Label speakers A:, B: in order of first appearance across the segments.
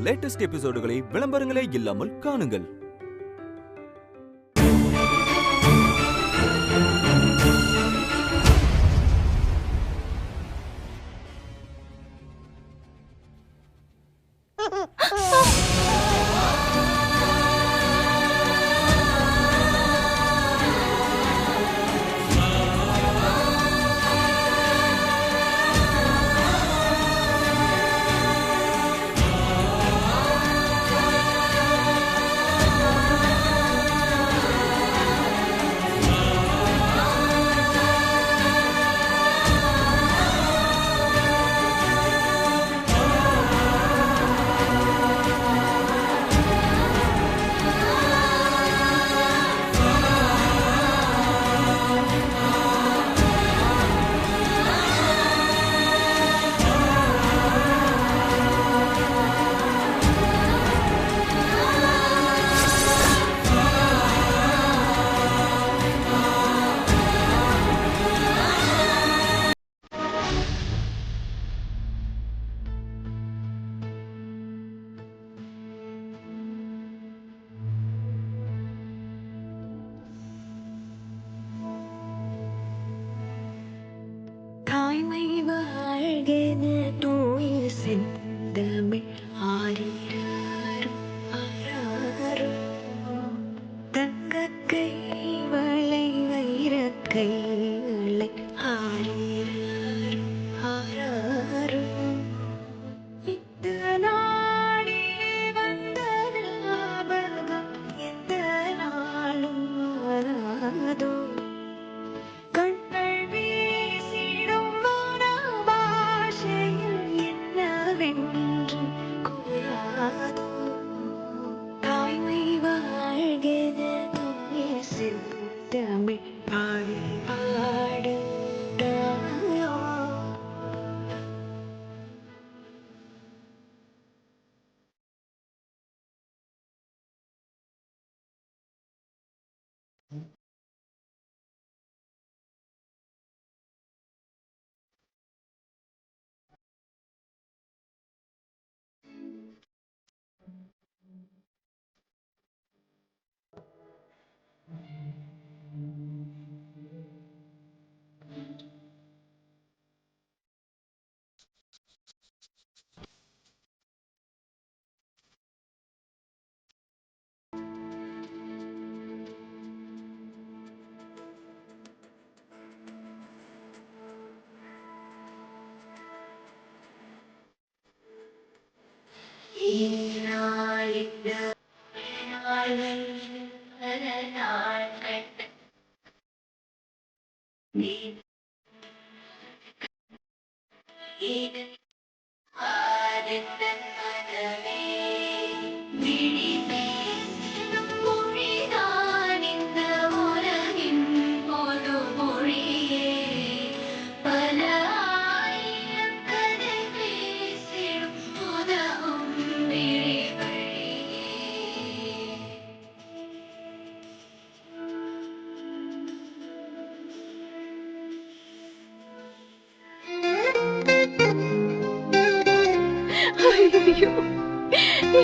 A: Latest எபிசோடுகளை விளம்பரங்களே இல்லாமல் காணுங்கள்.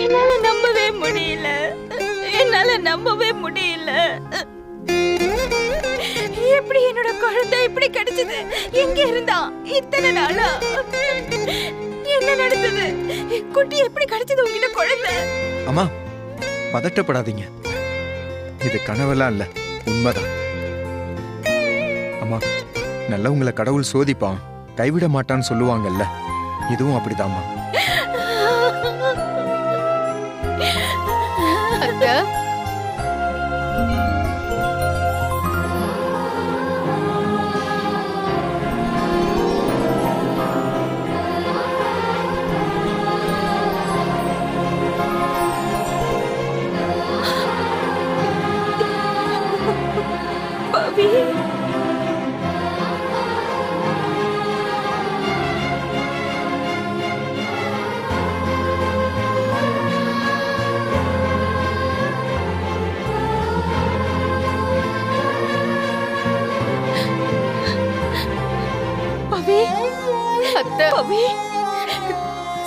B: என்னால நம்பவே முடியல, என்னால நம்பவே முடியல. எப்படி என்னோட குழந்தை இப்படி கிடைச்சது? எங்க இருந்தா இத்தனை நாளா? என்ன நடந்தது? குட்டி எப்படி கிடைச்சது உங்ககிட்ட குழந்தை?
C: அம்மா பதட்டப்படாதீங்க, இது கனவெல்லாம் இல்ல, உண்மைதான். அம்மா நல்லவங்களை கடவுள் சோதிப்பான், கைவிட மாட்டான்னு சொல்லுவாங்கல்ல, இதுவும் அப்படிதாம்மா.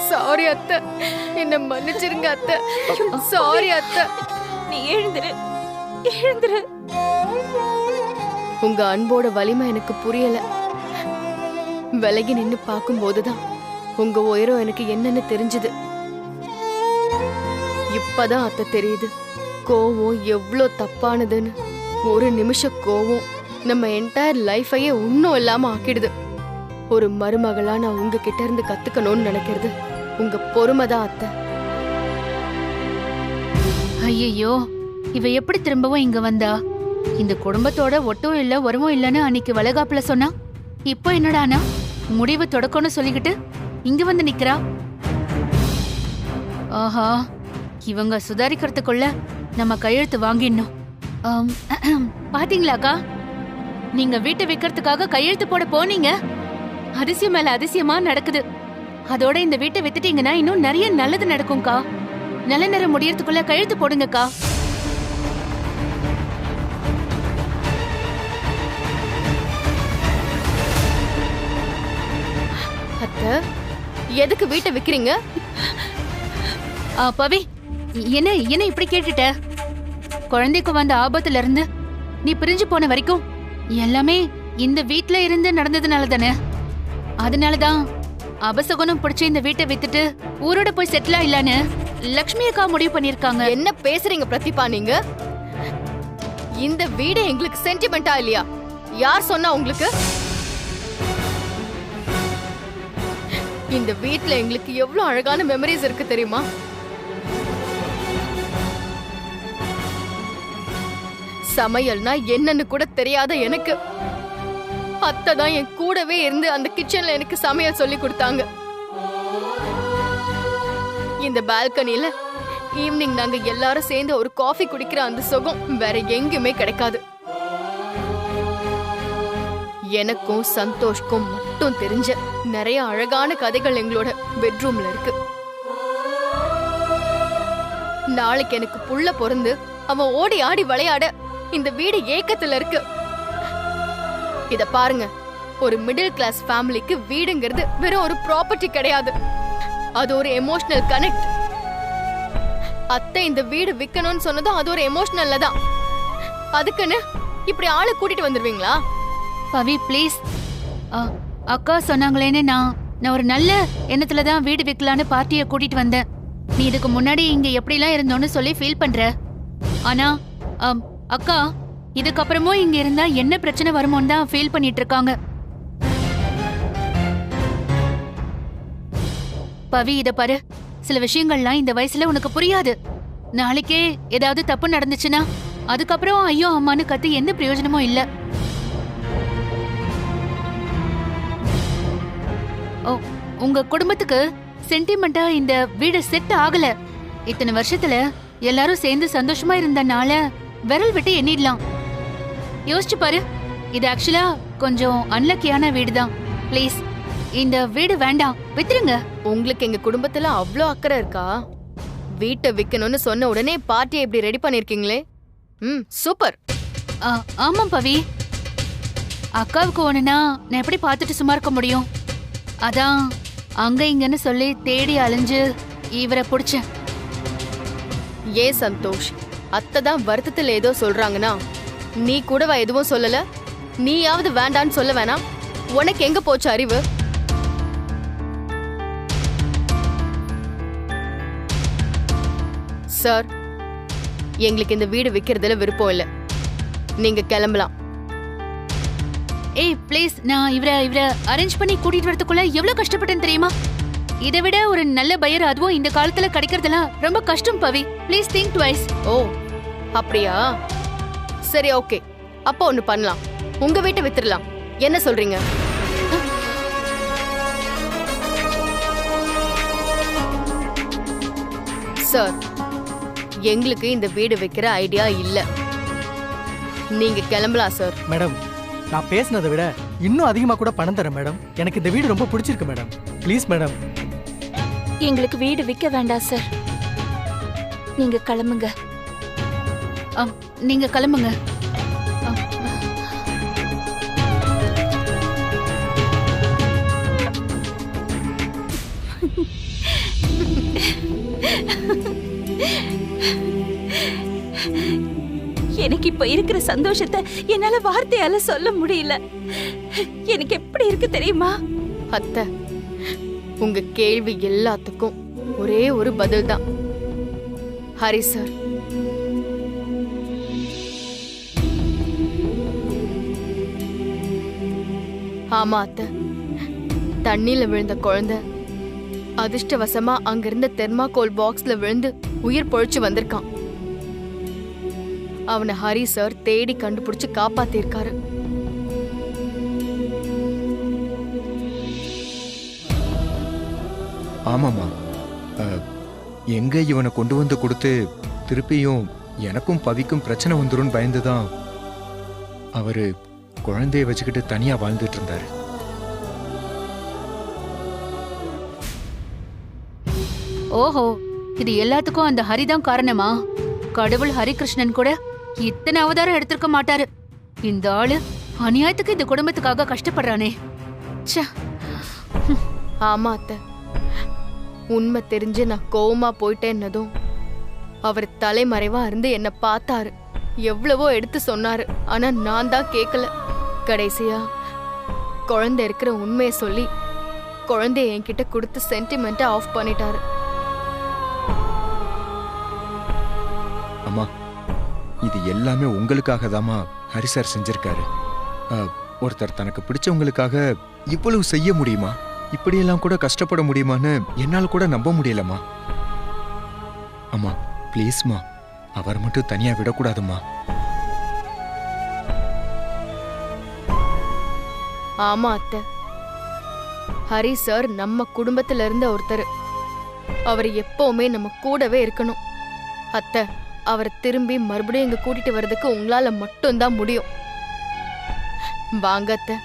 B: சாரி அத்தை,
D: என்ன மன்னிச்சிருங்க அத்தை. சாரி அத்தை.
B: நீ எழுந்துரு, எழுந்துரு.
D: உங்க அன்போட வலிமை எனக்கு புரியல. விலகி நின்னு பார்க்கும்போதுதான் உங்க உயரம் எனக்கு என்னன்னு தெரிஞ்சது. இப்பதான் அத்தை தெரியுது கோவம் எவ்வளோ தப்பானதுன்னு. ஒரு நிமிஷம் கோவம் நம்ம என்டையர் லைஃபையே ஒன்னும் இல்லாம ஆக்கிடுது. ஒரு மருமகளா நான் உங்ககிட்ட இருந்து கத்துக்கணும்னு நினைக்கிறது உங்க பொறுமைதான் அத்தை.
E: ஐயோ, இவ எப்படி திரும்பவும் இங்க வந்தா? இந்த குடும்பத்தோட ஒட்டும் இல்ல உறவும் இல்லன்னு அன்னைக்கு வளகாப்புல சொன்னா, இப்போ என்னடானா முடிவு தொடக்கம்னு சொல்லிக்கிட்டு இங்க வந்து நிக்கிறா. ஆஹா, இவங்க சுதாரிக்கிறதுக்குள்ள நம்ம கையெழுத்து வாங்கிடணும். பாத்தீங்களாக்கா, நீங்க வீட்டை விக்கிறதுக்காக கையெழுத்து போட போனீங்க. அதிசயம் மேல அதிசயமா நடக்குது. அதோட இந்த வீட்டை வித்துட்டீங்கன்னா இன்னும் நிறைய நல்லது நடக்கும்க்கா. நல்ல நேரம் முடியறதுக்குள்ள கையெழுத்து போடுங்கக்கா.
D: அத்தை, எதுக்கு வீட்டை விக்கிறீங்க?
E: பவி, என்ன என்ன இப்படி கேட்டுட்ட? குழந்தைக்கு வந்த ஆபத்துல இருந்து நீ பிரிஞ்சு போன வரைக்கும் எல்லாமே இந்த வீட்ல இருந்து நடந்ததுனால தானே. அதனாலதான் அபசகுணம் பிடிச்ச இந்த வீட்டை வித்துட்டு ஊரோட போய் செட்டில் ஆயிலான்னு லக்ஷ்மி அக்கா முடிவு பண்ணிருக்காங்க.
D: என்ன பேசுறீங்க பிரதீபா நீங்க? இந்த வீடு எங்களுக்கு சென்டிமெண்டா இல்லையா? யார் சொன்னா உங்களுக்கு? இந்த வீட்ல எங்களுக்கு எவ்வளவு அழகான மெமரிஸ் இருக்கு தெரியுமா? சமையல்னா என்னன்னு கூட தெரியாத எனக்கு அத்தை தான் என் கூடவே இருந்து அந்த கிச்சன்ல எனக்கு சமையல் சொல்லி கொடுத்தாங்க. இந்த பால்கனில ஈவினிங் நாங்க எல்லாரும் சேர்ந்து ஒரு காஃபி குடிக்கிற அந்த சுகம் வேற எங்கேயுமே கிடைக்காது. எனக்கும் சந்தோஷ்க்கும் மட்டும் தெரிஞ்ச நிறைய அழகான கதைகள் எங்களோட பெட்ரூம்ல இருக்கு. நாளைக்கு எனக்கு புள்ள பிறந்து அவன் ஓடி ஆடி விளையாட இந்த வீடு ஏக்கத்துல இருக்கு. இத பாருங்க, ஒரு மிடில் கிளாஸ் ஃபேமிலிக்கு வீடுங்கிறது வெறும் ஒரு ப்ராப்பர்ட்டி கிடையாது. அது ஒரு எமோஷனல் கனெக்ட். அத்தை இந்த வீடு விக்கணும்னு சொன்னதும் அது ஒரு எமோஷனல்ல தான். அதுக்குன்னு இப்படி ஆளை கூட்டிட்டு வந்துருவீங்களா?
E: பவி ப்ளீஸ், அக்கா சொன்னாங்களேன்னு நான் ஒரு நல்ல எண்ணத்துல தான் வீடு விக்கலான்னு பார்ட்டியை கூட்டிட்டு வந்தேன். நீ இதுக்கு முன்னாடி இங்க எப்படிலாம் இருந்தோன்னு சொல்லி ஃபீல் பண்ற. ஆனா அக்கா இதுக்கப்புறமும் இங்க இருந்தா என்ன பிரச்சனை வருமோன்னு தான் ஃபீல் பண்ணிட்டு இருக்காங்க. பவி இத பாரு, சில விஷயங்கள்லாம் இந்த வயசுல உனக்கு புரியாது. நாளைக்கே ஏதாவது தப்பு நடந்துச்சுன்னா அதுக்கப்புறம் ஐயோ அம்மான்னு கத்தி எந்த பிரயோஜனமும் இல்ல. உங்க குடும்பத்துக்கு சென்டிமெண்டா இந்த வீடு செட் ஆகல. இத்தனை வருஷத்துல எல்லாரும் சேர்ந்து சந்தோஷமா இருந்தனால விரல் விட்டு எண்ணிடலாம். யோசிச்சு பாரு, இது ஆக்சுவலா கொஞ்சம் அன்லக்கியான வீடுதான். ப்ளீஸ் இந்த வீடு வேண்டாம், வித்துருங்க.
D: உங்களுக்கு எங்க குடும்பத்துல அவ்வளோ அக்கறை இருக்கா? வீட்டை விக்கணும்னு சொன்ன உடனே பார்ட்டியை இப்படி ரெடி பண்ணிருக்கீங்களே. சூப்பர்.
E: ஆமா பவி, அக்காவுக்கு ஒண்ணுனா நான் எப்படி பார்த்துட்டு சும்மா இருக்க முடியும்? அதான் அங்க இங்கன்னு சொல்லி தேடி அலைஞ்சு இவரை பிடிச்சேன்.
D: ஏன் சந்தோஷ், அத்தை தான் வருத்தத்துல ஏதோ சொல்றாங்கன்னா நீ கூடவா எதுவும் சொல்லல? நீயாவது வேண்டான்னு சொல்ல வேணாம்? உனக்கு எங்க போச்சு அறிவு? சார், எங்களுக்கு இந்த வீடு விக்கிறதுல விருப்பம் இல்ல. நீங்க கிளம்பலாம்.
E: ஏய் ப்ளீஸ், நான் இவரை அரேஞ்ச் பண்ணி கூட்டிட்டு வரதுக்குள்ள எவ்வளவு கஷ்டப்பட்டேன்னு தெரியுமா? இதை விட ஒரு நல்ல பையர் அதுவும் இந்த காலத்துல கிடைக்கிறதுலாம் ரொம்ப கஷ்டம் பவி. Please think twice.
D: ஓ அப்படியா? சரி ஓகே, அப்போ ஒண்ணு பண்ணலாம். உங்க வீட்டை வித்துடலாம். என்ன சொல்றீங்க? சார், எங்களுக்கு இந்த வீடு விக்கிற ஐடியா இல்ல. நீங்க கிளம்பலாம் சார்.
F: மேடம், நான் பேசினதை விட இன்னும் அதிகமா கூட பணம் தரேன் மேடம். எனக்கு இந்த வீடு ரொம்ப பிடிச்சிருக்கு மேடம். Please madam.
B: எங்களுக்கு வீடு விற்க வேண்டாம் சார், நீங்க கிளம்புங்க.
E: நீங்க கிளம்புங்க.
B: எனக்கு இப்ப இருக்கிற சந்தோஷத்தை என்னால வார்த்தையால சொல்ல முடியல. எனக்கு எப்படி இருக்கு தெரியுமா?
D: அத்தை, உங்க கேள்வி எல்லாத்துக்கும் ஒரே ஒரு பதில் தான். ஹரி சார். ஆமா அத்தை, தண்ணியில விழுந்த குழந்தை அதிர்ஷ்டவசமா அங்கிருந்த தெர்மாகோல் பாக்ஸ்ல விழுந்து உயிர் பொழைச்சு வந்திருக்கான். அவனை ஹரி சார் தேடி கண்டுபிடிச்சு காப்பாத்திருக்காரு.
C: ஆமாம்மா, எங்க இவனை கொண்டு வந்து கொடுத்து திருப்பியும் எனக்கும் பவிக்கும் பிரச்சனை வந்துடும் பயந்துதான் அவரு குழந்தைய வச்சுக்கிட்டு தனியா வாழ்ந்துட்டு இருந்தாரு.
E: ஓஹோ, இது எல்லாத்துக்கும் அந்த ஹரிதான் காரணமா? கடவுள் ஹரிகிருஷ்ணன் கூட இத்தனை அவதாரம் எடுத்திருக்க மாட்டாரு. இந்த ஆளு அநியாயத்துக்கு இந்த குடும்பத்துக்காக கஷ்டப்படுறானே. ச்சே.
D: ஆமா அத்தை, உண்மை தெரிஞ்சு நான் கோவமா போயிட்டேன்னதும் அவர் தலைமறைவா இருந்து என்ன பார்த்தாரு. எவ்வளவோ எடுத்து சொன்னாரு, ஆனா நான் தான் கேட்கல. கடைசியா குழந்தை இருக்கிற உண்மையை சொல்லி குழந்தைய என்கிட்ட கொடுத்து சென்டிமெண்ட்டை ஆஃப் பண்ணிட்டாரு.
C: அம்மா, இது எல்லாமே உங்களுக்காக தாம்மா ஹரி சார் செஞ்சிருக்காரு. ஒருத்தர் தனக்கு பிடிச்சவங்களுக்காக இவ்வளவு செய்ய முடியுமா? இப்படியெல்லாம் கூட கஷ்டப்பட முடியுமான்னு என்னால் கூட நம்ப முடியலம்மா. அம்மா ப்ளீஸ்மா, அவர் மட்டும் தனியா விடக்கூடாதும்மா.
D: ஆமா அத்தை, ஹரி சார் நம்ம குடும்பத்துல இருந்த ஒருத்தர். அவர் எப்பவுமே நம்ம கூடவே இருக்கணும். அத்தை, அவரை திரும்பி மறுபடியும் இங்க கூட்டிட்டு வர்றதுக்கு உங்களால மட்டும்தான் முடியும். வாங்க அத்தை,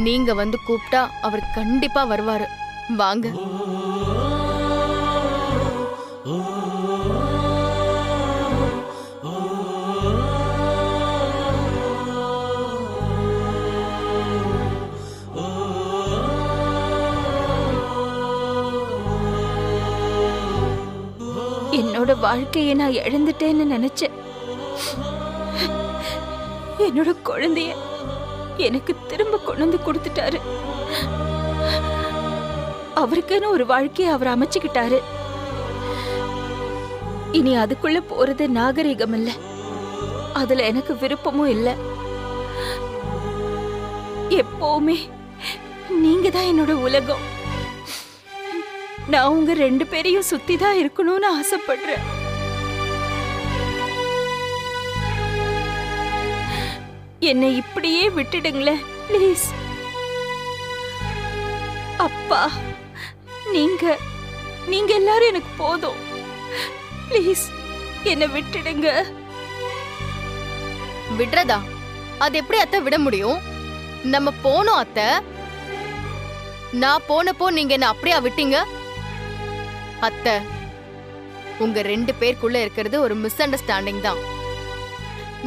D: நீங்க வந்து கூப்பிட்டா அவர் கண்டிப்பா வருவாரு. வாங்க.
B: என்னோட வாழ்க்கையை நான் இழந்துட்டேன்னு நினைச்சேன். என்னோட குழந்தைய எனக்கு திரும்ப கொண்டு வந்து கொடுத்துட்டாரு. அவருக்குன்னு ஒரு வாழ்க்கையை அவர் அமைச்சுக்கிட்டாரு. இனி அதுக்குள்ள போறது நாகரிகம் இல்ல, அதுல எனக்கு விருப்பமும் இல்ல. எப்பவுமே நீங்க தான் என்னோட உலகம். நான் உங்க 2 பேரையும் சுத்தி தான் இருக்கணும்னு ஆசைப்படுறேன். என்னை இப்படியே விட்டுடுங்களேன் ப்ளீஸ். அப்பா, நீங்க எல்லாரும் எனக்கு போதும். ப்ளீஸ் என்னை விட்டுடுங்க.
D: விடுறதா? அது எப்படி அத்தை விட முடியும்? நம்ம போனோம் அத்தை. நான் போனப்போ நீங்க என்ன அப்படியா விட்டீங்க? அத்தை, உங்க 2 பேருக்குள்ள இருக்கிறது ஒரு மிஸ் அண்டர்ஸ்டாண்டிங் தான்.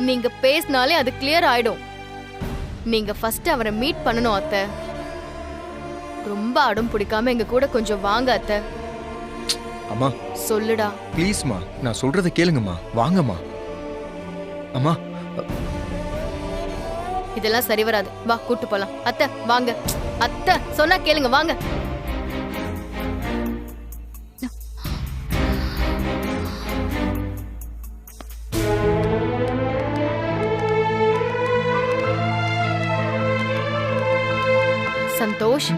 D: நீங்க பேசினாலே அது கிளியர் ஆயிடும். நீங்க ஃபர்ஸ்ட் அவரை மீட் பண்ணணும் அத்தை. ரொம்ப அடம் பிடிக்காம எங்க கூட கொஞ்சம் வாங்க அத்தை.
C: அம்மா
D: சொல்லுடா.
C: ப்ளீஸ்மா, நான் சொல்றத கேளுங்கம்மா. வாங்கம்மா. அம்மா,
D: இதெல்லாம் சரி வராது. வா, கூட்டு போலாம். அத்தை வாங்க. அத்தை சொன்னா கேளுங்க, வாங்க. சந்தோஷ்,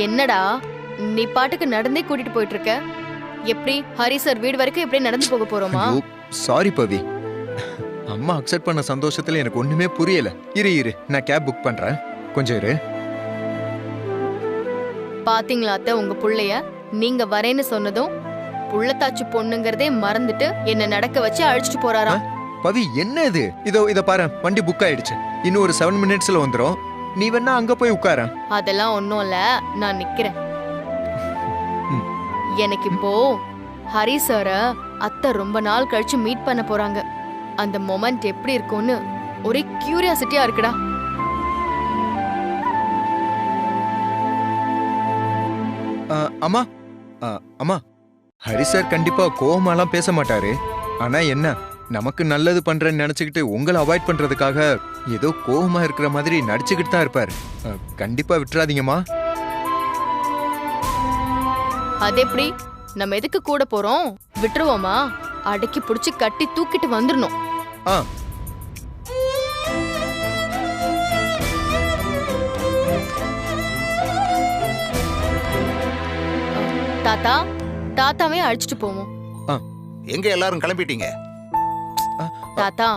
D: என்னடா நீ பாட்டுக்கு நடந்தே கூட்டிட்டு போயிட்டு இருக்க? எப்படி ஹரி சார் வீடு வரைக்கும் எப்படி நடந்து போக போறோமா?
C: சாரி பவி, அம்மா அக்செப்ட் பண்ண சந்தோஷத்துல எனக்கு ஒண்ணுமே புரியல. இரு நான் கேப் புக் பண்றேன், கொஞ்சம் இரு.
D: பாத்தீங்களா அத்தை உங்க புள்ளைய? நீங்க வரேன்னு சொன்னதும் புள்ளத்தாச்சு பொண்ணுங்கிறதே மறந்துட்டு என்ன நடக்க வச்சு அழைச்சிட்டு போறாராம்.
C: பவி, என்ன இது? இத பாரு, வண்டி புக் ஆயிடுச்சு. இன்னும் ஒரு 7 மினிட்ஸ்ல வந்துரும். நீ வேணா அங்க போய் உட்கார.
D: அதெல்லாம் ஒண்ணும் இல்ல, நான் நிக்கிறேன். எனக்கு இப்போ ஹரி சார அத்தை ரொம்ப நாள் கழிச்சு மீட் பண்ண போறாங்க. அந்த மொமெண்ட் எப்படி இருக்கும்னு ஒரே கியூரியாசிட்டியா இருக்குடா.
C: அம்மா, அம்மா, ஹரி சார் கண்டிப்பா கோவமாலாம் பேச மாட்டாரு. ஆனா என்ன, நமக்கு நல்லது பண்றேன்னு நினைச்சுக்கிட்டு உங்களை அவாய்ட் பண்றதுக்காக ஏதோ கோவமா இருக்கிற மாதிரி நடிச்சுக்கிட்டு தான் இருப்பாரு. கண்டிப்பா விட்டுறாதீங்கம்மா.
D: அது எப்படி? நம்ம எதுக்கு கூட போறோம்? விட்டுருவோமா? அடக்கி புடிச்சு கட்டி தூக்கிட்டு வந்துடணும்.
C: ஆ
D: தாத்தா, தாத்தாவே அழைச்சிட்டு போவோம்.
G: எங்க எல்லாரும் கிளம்பிட்டீங்க?
D: தாத்தா,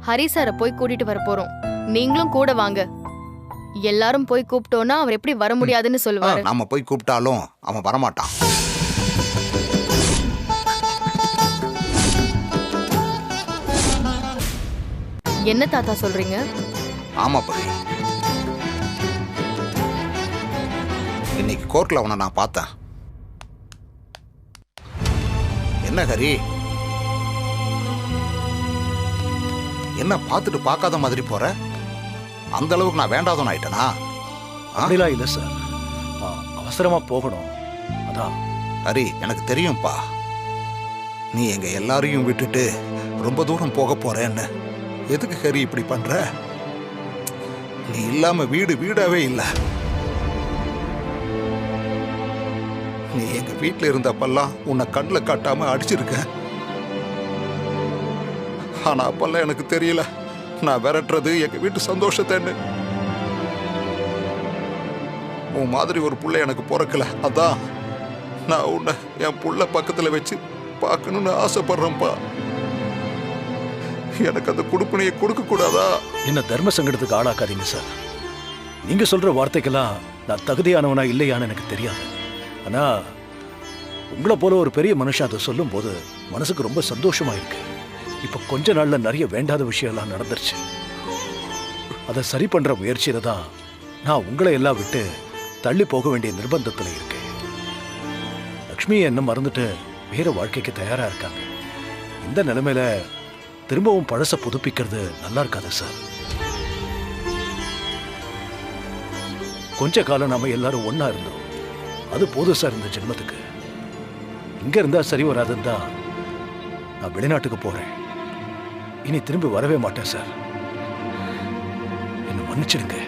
D: ஹரி சார போய் கூட்டிட்டு வர போறோம். நீங்களும் கூட வாங்க. எல்லாரும் போய் கூப்பிட்டோம்னா அவர் எப்படி வர முடியாதுன்னு சொல்லுவாரு.
G: நாம போய் கூப்பிட்டாலும் அவன் வரமாட்டான்.
D: என்ன தாத்தா சொல்றீங்க?
G: ஆமா பவி, இன்னைக்கு கோர்ட்ல அவனை நான் பார்த்தேன். என்ன ஹரி, என்ன பார்த்துட்டு பார்க்காத மாதிரி போற? அந்த அளவுக்கு நான் வேண்டாதவன் ஆயிட்டனா?
H: அப்படிலாம் இல்லை சார், அவசரமா போகணும் அதான்.
G: ஹரி, எனக்கு தெரியும்பா, நீ எங்க எல்லாரையும் விட்டுட்டு ரொம்ப தூரம் போக போறேன்னு. எதுக்கு ஹரி இப்படி பண்ற? நீ இல்லாம வீடு வீடாவே இல்லை. நீ எங்க வீட்டுல இருந்தப்பெல்லாம் உன்னை கண்ணில் காட்டாம அடிச்சிருக்க. ஆனா அப்பெல்லாம் எனக்கு தெரியல நான் விரட்டுறது எங்க வீட்டு சந்தோஷத்தைன்னு. உன் மாதிரி ஒரு புள்ள எனக்கு பிறக்கல. அதான் நான் உன்னை என் புள்ள பக்கத்துல வச்சு பார்க்கணும்னு ஆசைப்படுறேன்ப்பா. எனக்கு அந்த குடுப்பனையை கொடுக்க கூடாதா?
H: என்ன தர்ம சங்கடத்துக்கு ஆளாக்காதீங்க சார். நீங்க சொல்ற வார்த்தைக்கெல்லாம் நான் தகுதியானவனா இல்லையான்னு எனக்கு தெரியாது. ஆனா உங்களை போல ஒரு பெரிய மனுஷன் அதை சொல்லும் போது மனசுக்கு ரொம்ப சந்தோஷமா இருக்கு. இப்ப கொஞ்ச நாள்ல நிறைய வேண்டாத விஷயம்லாம் நடந்துருச்சு. அதை சரி பண்ற முயற்சியில தான் நான் உங்களை எல்லாம் விட்டு தள்ளி போக வேண்டிய நிர்பந்தத்துல இருக்கேன். லக்ஷ்மியை என்ன மறந்துட்டு வேற வாழ்க்கைக்கு தயாரா இருக்காங்க. இந்த நிலைமையில திரும்பவும் பழச புதுப்பிக்கிறது நல்லா இருக்காது சார். கொஞ்ச காலம் நாம எல்லாரும் ஒன்னா இருந்தோம், அது போதும் சார் இந்த ஜென்மத்துக்கு. இங்க இருந்தா சரி வராதுன்னு தான் நான் வெளிநாட்டுக்கு போறேன். இனி திரும்பி வரவே மாட்டேன் சார். என்ன மன்னிச்சிடுங்க.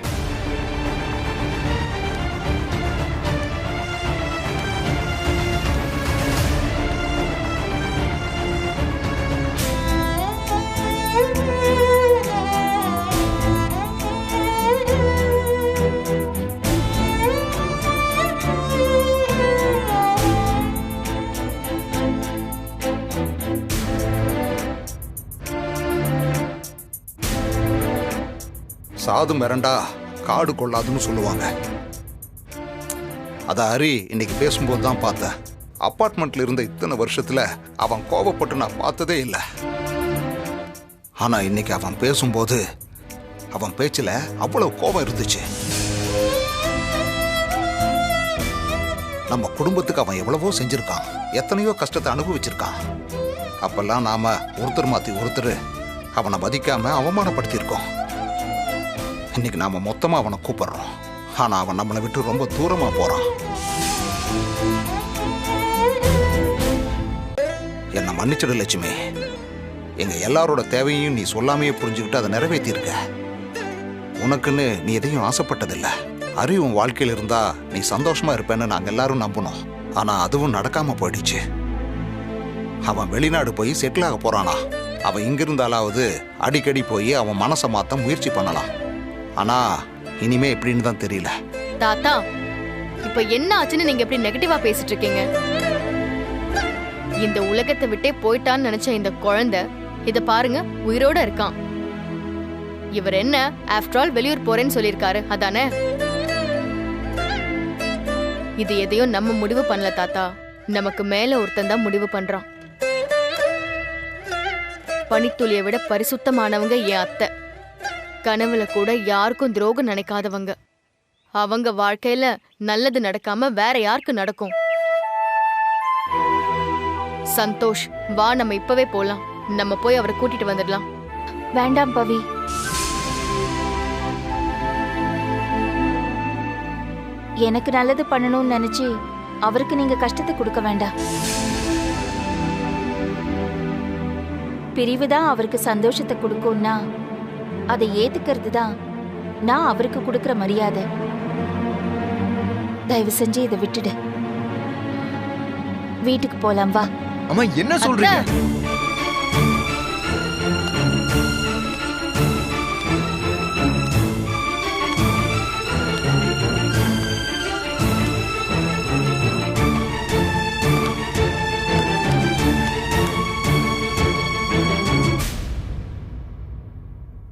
G: சாது மிரண்டா காடு கொள்ளாதுன்னு சொல்லுவாங்க. அத ஹரி இன்னைக்கு பேசும்போது தான் பார்த்தேன். அப்பார்ட்மெண்ட்ல இருந்த இத்தனை வருஷத்துல அவன் கோபப்பட்டு நான் பார்த்ததே இல்லை. ஆனா இன்னைக்கு அவன் பேசும்போது அவன் பேச்சுல அவ்வளவு கோபம் இருந்துச்சு. நம்ம குடும்பத்துக்கு அவன் எவ்வளவோ செஞ்சிருக்கான், எத்தனையோ கஷ்டத்தை அனுபவிச்சிருக்கான். அப்பெல்லாம் நாம ஒருத்தர் மாத்தி ஒருத்தர் அவனை மதிக்காம அவமானப்படுத்தியிருக்கோம். இன்னைக்கு நாம மொத்தமா அவனை கூப்பிடுறோம். ஆனா அவன் நம்மளை விட்டு ரொம்ப தூரமா போறான். என்ன மன்னிச்சிடு லட்சுமி. எங்க எல்லாரோட தேவையும் நீ சொல்லாமையே புரிஞ்சுக்கிட்டு அதை நிறைவேற்றியிருக்க. உனக்குன்னு நீ எதையும் ஆசைப்பட்டதில்லை. ஹரி உன் வாழ்க்கையில் இருந்தா நீ சந்தோஷமா இருப்பேன்னு நாங்க எல்லாரும் நம்பணும். ஆனா அதுவும் நடக்காம போயிடுச்சு. அவன் வெளிநாடு போய் செட்டில் ஆக போறானா. அவன் இங்கிருந்தாலாவது அடிக்கடி போய் அவன் மனசை மாத்த முயற்சி பண்ணலாம். ஆனா இனிமே எப்படின்னு தான் தெரியல.
D: தாத்தா, இப்ப என்ன ஆச்சுன்னு நீங்க எப்படி நெகட்டிவா பேசிட்டு இருக்கீங்க? இந்த உலகத்தை விட்டே போயிட்டான்னு நினைச்ச இந்த குழந்தை இத பாருங்க உயிரோட இருக்கான். இவர் என்ன ஆஃப்டர் ஆல் வெளியூர் போறேன்னு சொல்லியிருக்காரு, அதானே? இது எதையும் நம்ம முடிவு பண்ணல தாத்தா, நமக்கு மேல ஒருத்தன் தான் முடிவு பண்றான். பனித்துளியை விட பரிசுத்தமானவங்க என் அத்தை. கனவுல கூட யாருக்கும் துரோகம் நினைக்காதவங்க. அவங்க வாழ்க்கையில நல்லது நடக்காம வேற யாருக்கு நடக்கும்? சந்தோஷ், வா நம்ம இப்பவே போலாம். நம்ம போய் அவரை கூட்டிட்டு வந்துடலாம்.
B: வேண்டாம் பவி, எனக்கு நல்லது பண்ணணும்னு நினைச்சு அவருக்கு நீங்க கஷ்டத்தை கொடுக்க வேண்டாம். பிரிவு தான் அவருக்கு சந்தோஷத்தை கொடுக்கும்னா அதை ஏத்துக்கிறது தான் நான் அவருக்கு கொடுக்கிற மரியாதை. தயவு செஞ்சு இதை விட்டுடு. வீட்டுக்கு போலாம் வா.
C: அம்மா என்ன சொல்றீங்க?